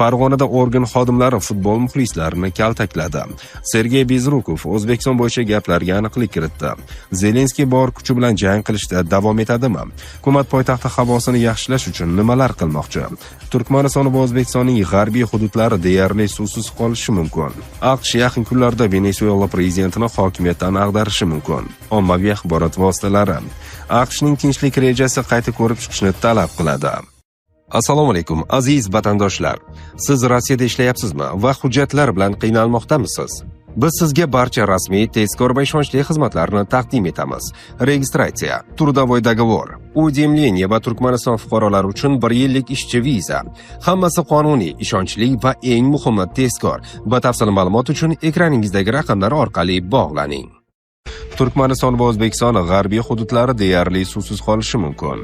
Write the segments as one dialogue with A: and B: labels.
A: Farg'onada organ xodimlari futbol muxlislarini kaltakladi. Sergey Bezrukov O'zbekiston bo'yicha gaplarga aniqlik kiritdi. Zelenskiy bor kuchi bilan jang qilishda davom etadimi? Hukumat poytaxti havosini yaxshilash uchun nimalar qilmoqchi? Turkmaniston va O'zbekistonning g'arbiy hududlari deyarli suvsiz qolishi mumkin. AQSh yaqin kunlarda Venesuela prezidentini hokimiyatdan ag'darishi mumkin. Ommaviy axborot vositalari AQShning tinchlik rejasi qayta ko'rib chiqishni talab qiladi. Assalomu alaykum aziz vatandoshlar. Siz Rossiyada ishlayapsizmi va hujjatlar bilan qiynalmoqdamisiz? Biz sizga barcha rasmiy, tezkor va ishonchli xizmatlarni taqdim etamiz. Registratsiya, trudовой договор, udemleniya va Turkmaniston fuqarolari uchun 1 yillik ishchi viza. Hammasi qonuniy, ishonchli va eng muhimi tezkor. Batafsil ma'lumot uchun ekraningizdagi raqamlar orqali bog'laning. Turkmaniston va O'zbekiston g'arbiy hududlari deyarli suvsiz qolishi mumkin.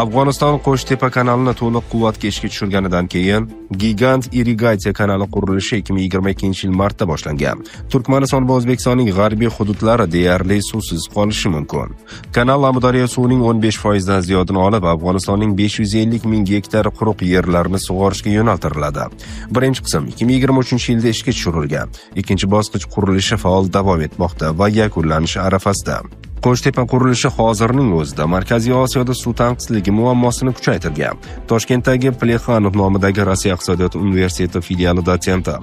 A: Afg'oniston Qo'shtepa kanalini to'liq quvvatga ishga tushirganidan keyin Gigant irrigatsiya kanali qurilishi 2022-yil martda boshlangan. Turkmaniston va O'zbekistonning g'arbiy hududlari deyarli suvsiz qolishi mumkin. Kanal Amudaryo suvining 15% dan ziyodini olib, Afg'onistonning 550 ming gektar quruq yerlarini sug'orishga yo'naltiriladi. Birinchi qism 2023-yilda ishga tushirilgan. Ikkinchi bosqich qurilishi faol davom etmoqda va yakunlanishi arafasida. Qo'shtepa qurilishi hozirning o'zida Markaziy Osiyoda suv tanqisligi muammosini kuchaytirgan. Toshkentdagi Plexanov nomidagi Rossiya iqtisodiyot universiteti filiali dotsenti,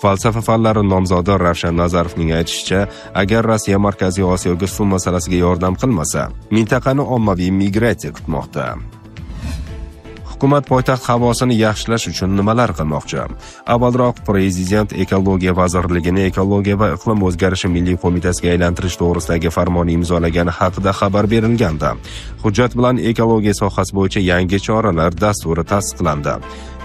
A: falsafa fanlari nomzodi Ravshan Nazarovning aytishicha, agar Rossiya Markaziy Osiyoga suv masalasiga yordam qilmasa, mintaqani ommaviy migratsiya kutmoqda. Hukumat poytaxt havosini yaxshilash uchun nimalar qilmoqchi? Avvalroq prezident Ekologiya vazirligini Ekologiya va iqlim o'zgarishi milliy qo'mitasiga aylantirish to'g'risidagi farmonni imzolagani haqida xabar berilgandi. Hujjat bilan ekologiya sohasi bo'yicha yangi choralar dasturi tasdiqlandi.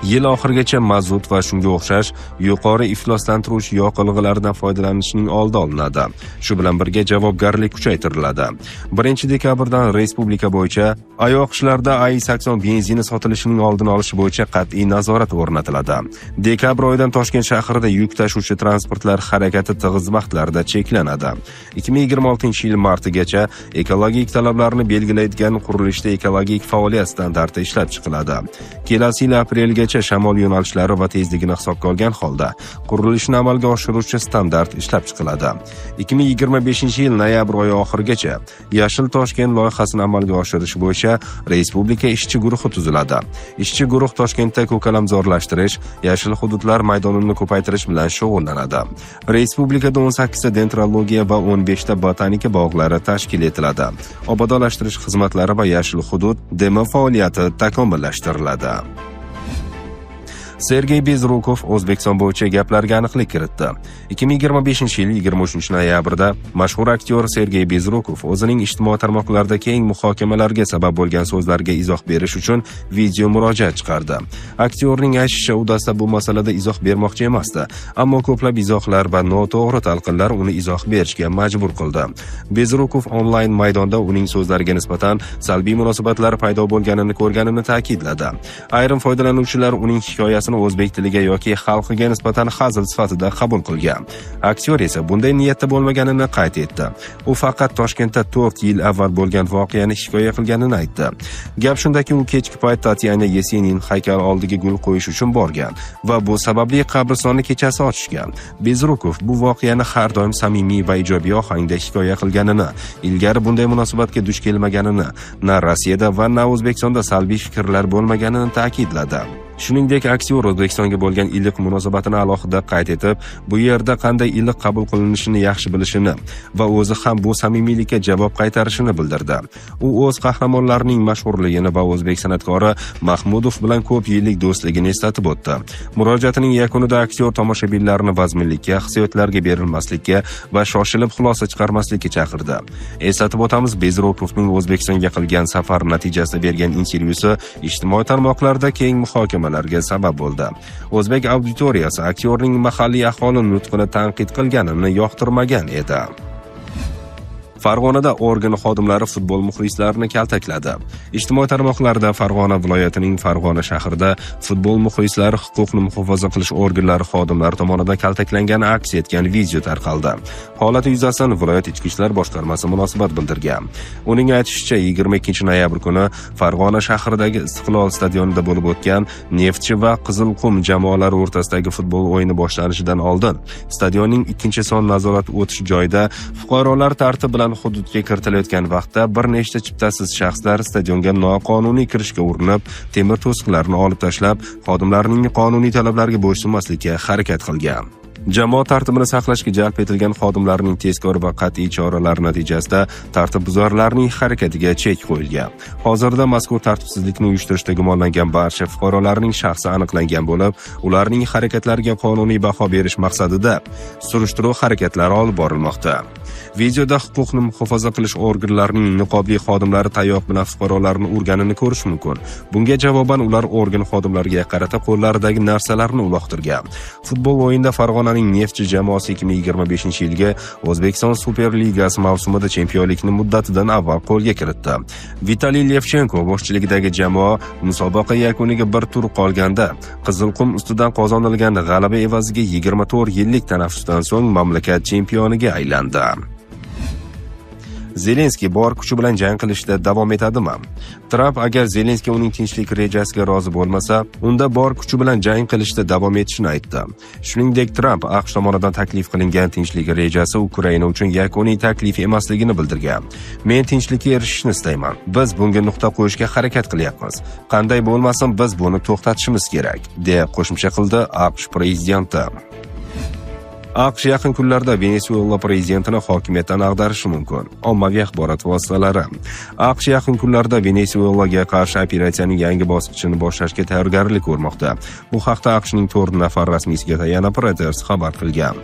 A: Yil oxirigacha mazut va shunga o'xshash yuqori ifloslantiruvchi yoqilg'ilardan foydalanishning oldi olinadi. Shu bilan birga javobgarlik kuchaytiriladi. 1-dekabrdan respublika bo'yicha oyoqishlarda A80 benzini sotilishining oldini olish bo'yicha qat'iy nazorat o'rnatiladi. Dekabr oyidan Toshkent shahrida yuk tashuvchi transportlar harakati tig'iz vaqtlarda cheklanadi. 2026-yil martigacha ekologik talablarni belgilaydigan qurilishda ekologik faoliyat standarti ishlab chiqiladi. Kelasi yil aprelga shamol yo'nalishlari va tezligini hisobga olgan holda qurilishni amalga oshiruvchi standart ishlab chiqiladi. 2025-yil noyabr oyi oxirigacha Yashil Toshkent loyihasini amalga oshirish bo'yicha respublika ishchi guruhi tuziladi. Ishchi guruh Toshkentda ko'kalamzorlashtirish, yashil hududlar maydonini ko'paytirish bilan shug'ullanadi. Respublikada 18 ta dendrologiya va 15 ta botanika bog'lari tashkil etiladi. Obodonlashtirish xizmatlari va yashil hudud demo faoliyati takomillashtiriladi. Sergey Bezrukov O'zbekiston bo'yicha gaplarga aniqlik kiritdi. 2025-yil 23-noyabrda mashhur aktyor Sergey Bezrukov o'zining ijtimoiy tarmoqlarda keng muhokamalarga sabab bo'lgan so'zlarga izoh berish uchun video murojaat chiqardi. Aktyorning aytishicha, u dastlab bu masalada izoh bermoqchi emasdi, ammo ko'plab izohlar va noto'g'ri talqinlar uni izoh berishga majbur qildi. Bezrukov onlayn maydonda uning so'zlariga nisbatan salbiy munosabatlar paydo bo'lganini ko'rganini ta'kidladi. Ayrim foydalanuvchilar uning hikoyasini o'zbek tiliga yoki xalqiga nisbatan hazil sifatida qabul qilgan. Aktyor esa bunday niyatda bo'lmaganini qayd etdi. U faqat Toshkentda 4 yil avval bo'lgan voqeani hikoya qilganini aytdi. Gap shundaki, u kechki payt Tatyana Yesenin haykali oldiga gul qo'yish uchun borgan va bu sababli qabristonni kechasi ochishgan. Bezrukov bu voqeani har doim samimiy va ijobiy ohangda hikoya qilganini, ilgari bunday munosabatga duch kelmaganini, na Rossiyada va na O'zbekistonda salbiy fikrlar bo'lmaganini ta'kidladi. Shuningdek, aktyor O'zbekistonga bo'lgan iliq munosabatini alohida qayd etib, bu yerda qanday iliq qabul qilinishini yaxshi bilishini va o'zi ham bu samimiylikka javob qaytarishini bildirdi. U o'z qahramonlarining mashhurligini va o'zbek san'atkori Mahmudov bilan ko'p yillik do'stligini eslatib o'tdi. Murojaatining yakunida aktyor tomoshabinlarni vazminlikka, hissiyotlarga berilmaslikka va shoshilib xulosa chiqarmaslikka chaqirdi. Eslatib o'tamiz, Bezrukovning O'zbekistonga qilgan safar natijasida bergan intervyusi ijtimoiy tarmoqlarda keng muhokama sabab bo'ldi. O'zbek auditoriyasi aktyorning mahalliy aholi nutqini tanqid qilganini yoqtirmagan edi. Farg'onada organ xodimlari futbol muxlislarini kaltakladi. Ijtimoiy tarmoqlarda Farg'ona viloyatining Farg'ona shahrida futbol muxlislari huquqni muhofaza qilish organlari xodimlari tomonidan kaltaklangani aks etgan video tarqaldi. Holat yuzasidan viloyat ichki ishlar boshqarmasi munosabat bildirgan. Uning aytishicha, 22 noyabr kuni Farg'ona shahridagi Istiqlol stadionida bo'lib o'tgan Neftchi va Qizilqum jamoalari o'rtasidagi futbol o'yini boshlanishidan oldin stadionning 2-son nazorati o'tish joyida fuqarolar tartib bilan hududga kiritilayotgan vaqtda bir nechta chiptasiz shaxslar stadionga noqonuniy kirishga urinib, temir to'siqlarni olib tashlab, xodimlarning qonuniy talablariga bo'ysunmaslikka harakat qilgan. Jamoat tartibini saqlashga jalb etilgan xodimlarning tezkor va qat'iy choralari natijasida tartibbuzarlarning harakatiga chek qo'yilgan. Hozirda mazkur tartibsizlikni uyushtirishda gumonlangan barcha fuqarolarning shaxsi aniqlangan bo'lib, ularning harakatlariga qonuniy baho berish maqsadida surishtiruv harakatlari olib borilmoqda. Videoda huquqni muhofaza qilish organlarining niqobli xodimlari tayoq bilan fuqarolarni urganini ko'rish mumkin. Bunga javoban ular organ xodimlariga qarata qo'llaridagi narsalarni uloqtirgan. Futbol o'yinida Farg'onaning Neftchi jamoasi 2025-yilgi O'zbekiston Superligasi mavsumida chempionlikni muddatidan avval qo'lga kiritdi. Vitaliy Levchenko boshchiligidagi jamoa musobaqa yakuniga bir tur qolganda Qizilqum ustidan qozonilgan g'alaba evaziga 24 yillik tanaffusdan so'ng mamlakat chempioniga aylandi. Zelenskiy bor kuchi bilan jang qilishda davom etadimi? Tramp agar Zelenskiy uning tinchlik rejasiga rozi bo'lmasa, unda bor kuchi bilan jang qilishda davom etishini aytdi. Shuningdek, Tramp AQSh tomonidan taklif qilingan tinchlik rejasi Ukraina uchun yakuniy taklif emasligini bildirgan. Men tinchlikka erishishni istayman. Biz bunga nuqta qo'yishga harakat qilyapmiz. Qanday bo'lmasin, biz buni to'xtatishimiz kerak, deya qo'shimcha qildi AQSh prezidenti. AQSh yaqin kunlarda Venesuela prezidentini hokimiyatdan ag'darishi mumkin. Ommaviy axborot vositalari. AQSh yaqin kunlarda Venesuelaga qarshi operatsiyaning yangi bosqichini boshlashga tayyorgarlik ko'rmoqda. Bu haqda AQShning 4 nafar rasmiysiga tayanib Reuters xabar qilgan.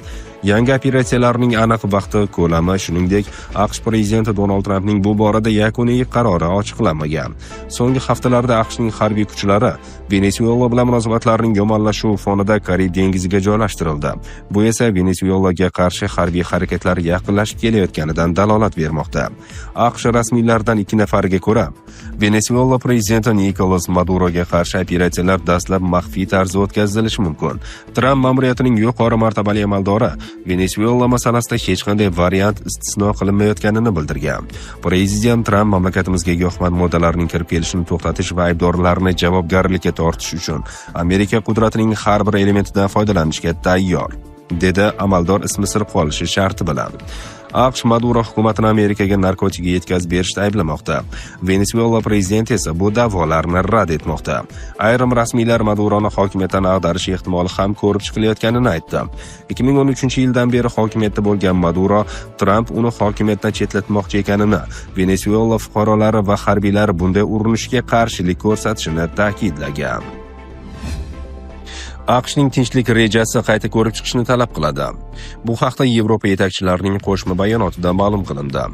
A: Yangi operatsiyalarning aniq vaqti, ko'lami, shuningdek, AQSh prezidenti Donald Trampning bu borada yakuniy qarori ochiqlanmagan. So'nggi haftalarda AQShning harbiy kuchlari Venesuela bilan munosabatlarning yomonlashuvi fonida Karib dengiziga joylashtirildi. Bu esa Venesuelaga qarshi harbiy harakatlar yaqinlashib kelayotganidan dalolat bermoqda. AQSh rasmiylaridan 2 nafariga ko'ra, Venesuela prezidenti Nicolas Maduroga qarshi operatsiyalar dastlab maxfiy tarzda o'tkazilishi mumkin. Tramp ma'muriyatining yuqori martabali amaldori Venesuela masalasida hech qanday variant istisno qilinmayotganini bildirgan. Prezident Tramp mamlakatimizga giyohvand moddalarning kirib kelishini to'xtatish va aybdorlarni javobgarlikka tortish uchun Amerika qudratining har bir elementidan foydalanishga tayyor, dedi amaldor ismi sir qolishi sharti bilan. AQSh Maduro hukumatini Amerikaga narkotika yetkazib berishda ayblamoqda. Venesuela prezidenti esa bu da'volarni rad etmoqda. Ayrim rasmiylar Maduroni hokimiyatdan ag'darish ehtimoli ham ko'rib chiqilayotganini aytdi. 2013-yildan beri hokimiyatda bo'lgan Maduro, Tramp uni hokimiyatdan chetlatmoqchi ekanini, Venesuela fuqarolari va harbiylar bunday urinishga qarshilik ko'rsatishini ta'kidlagan. AQShning tinchlik rejasi qayta ko'rib chiqishni talab qiladi. Bu haqda Yevropa yetakchilarining qo'shma bayonotida ma'lum qilindi.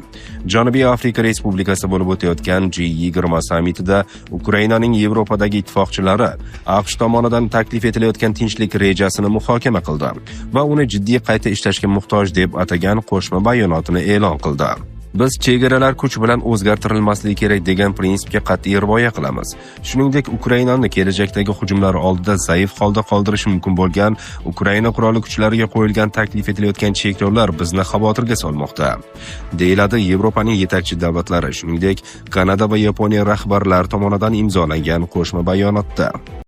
A: Janubiy Afrika Respublikasida bo'lib o'tayotgan G20 sammitida Ukrainaning Yevropadagi ittifoqchilari AQSh tomonidan taklif etilayotgan tinchlik rejasini muhokama qildi va uni jiddiy qayta ishlashga muhtoj deb atagan qo'shma bayonotini e'lon qildi. Biz chegaralar kuch bilan o'zgartirilmasligi kerak degan prinsipga qat'iy rioya qilamiz. Shuningdek, Ukrainani kelajakdagi hujumlar oldida zaif holda qoldirishi mumkin bo'lgan Ukraina qurolli kuchlariga qo'yilgan taklif etilayotgan cheklovlar bizni xavotirga solmoqda, deyiladi Yevropaning yetakchi davlatlari, shuningdek, Kanada va Yaponiya rahbarlari tomonidan imzolangan qo'shma bayonotda.